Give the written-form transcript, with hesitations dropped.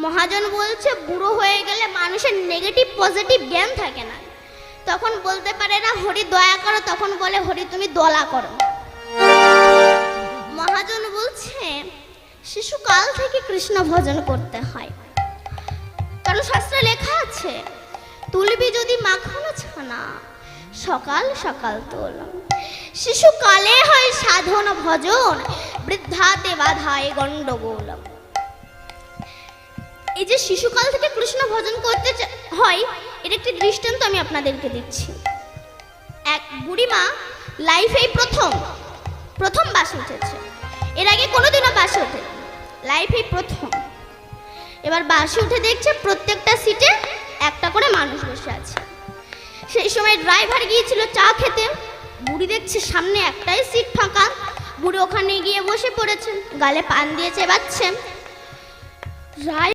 মহাজন বলছে বুড়ো হয়ে গেলে মানুষের নেগেটিভ পজিটিভ জ্ঞান থাকে না, তখন বলতে পারে না হরি দয়া করো, তখন বলে হরি তুমি দলা করো। মহাজন বলছে শিশুকাল থেকে কৃষ্ণ ভজন করতে হয়, কারণ শাস্ত্রে লেখা আছে তুলবি যদি মাখানো ছানা সকাল সকাল তোল। শিশুকালে হয় সাধন ভজন, বৃদ্ধাতে বাধায় গণ্ডগোল। এই যে শিশুকাল থেকে কৃষ্ণ ভজন করতে হয়, এর একটি দৃষ্টান্ত আমি আপনাদেরকে দিচ্ছি। এক বুড়িমা লাইফে প্রথম বাসে উঠেছে, এর আগে কোনোদিনও বাসে ওঠে, লাইফে প্রথম। এবার বাসে উঠে দেখছে প্রত্যেকটা সিটে একটা করে মানুষ বসে আছে। সেই সময় ড্রাইভার গিয়েছিল চা খেতে, বুড়ি দেখছে সামনে একটাই সিট ফাঁকা, বুড়ি ওখানে গিয়ে বসে পড়েছে, গালে পান দিয়ে চেবাচ্ছে।